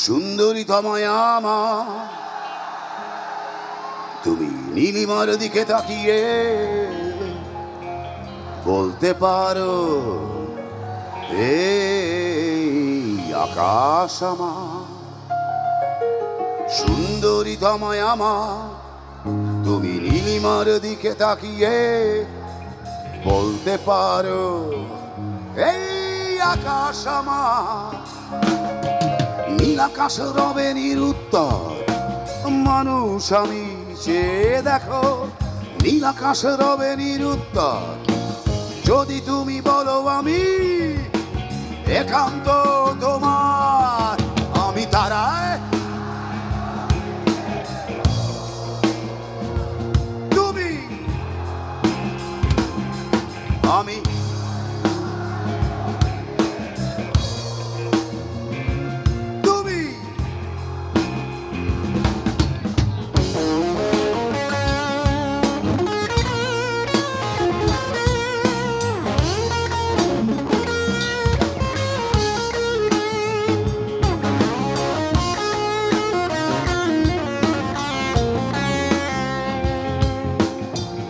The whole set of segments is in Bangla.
সুন্দরী তোমায় আমার, তুমি নীলিমার দিকে তাকিয়ে বলতে পারো এই আকাশ আমার। সুন্দরী তোমায় আমার, তুমি নীলিমার দিকে তাকিয়ে বলতে পারো এই আকাশ আমার। নীল আকাশ রবে নিরুত্তর, মানুষ আমি চেয়ে দেখো। নীল আকাশ রবে নিরুত্তর, যদি তুমি বলো আমি একান্ত তোমার। আমি তারায়, তুমি আমি।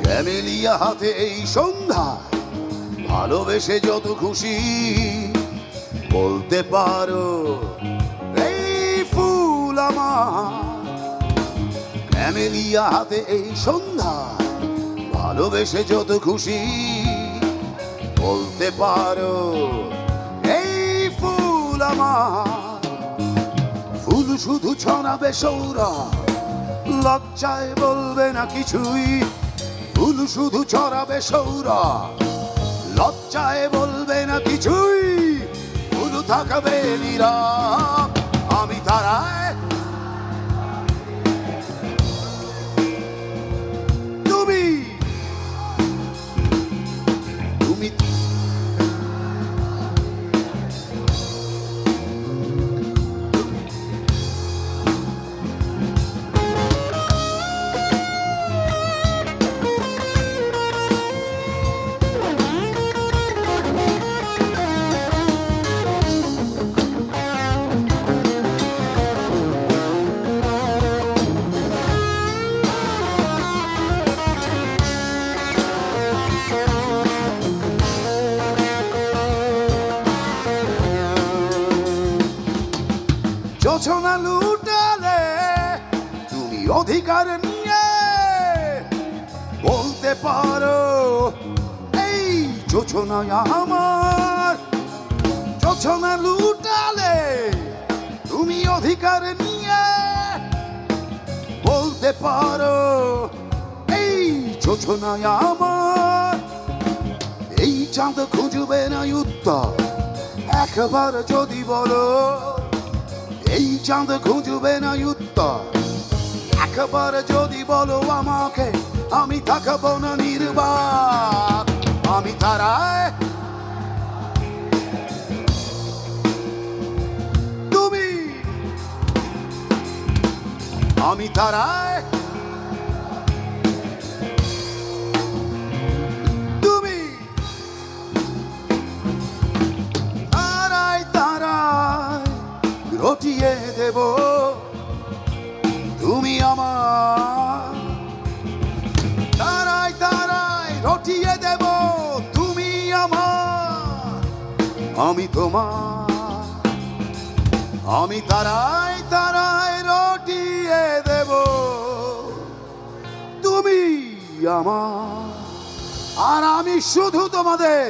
ক্যামেলিয়া হাতে এই সন্ধ্যায় ভালোবেসে যত খুশি বলতে পারো এই ফুল আমার। ক্যামেলিয়া হাতে এই সন্ধ্যায় ভালোবেসে যত খুশি বলতে পারো এই ফুল আমার। ফুল শুধু ছড়াবে সৌরভ, লজ্জায় বলবে না কিছুই। ফুল শুধু ছড়াবে সৌরভ, লজ্জায় বলবে না কিছুই। ফুল থাকবে নীরব, আমি তারায়, তুমি তুমি। যোছনা লুটালে তুমি অধিকার নিয়ে বলতে পারো এই যোছনা আমার। যোছনা লুটালে তুমি অধিকার নিয়ে বলতে পারো এই যোছনা আমার। এই চাঁদ খুঁজবে না উত্তর একবার যদি বলো, এই চাঁদ খুঁজবে না উত্তর একবার যদি বলো আমাকে। আমি থাকবো না নির্বাক, আমি তারায়, তুমি আমি তারায়, তুমি তারায় তারায় রটিয়ে দেব তুমি আমার। তারায় তারায় রটিয়ে দেব তুমি আমার। আমি তোমার, আমি তারায় তারায় রটিয়ে দেব তুমি আমার। আর আমি শুধু তোমাদের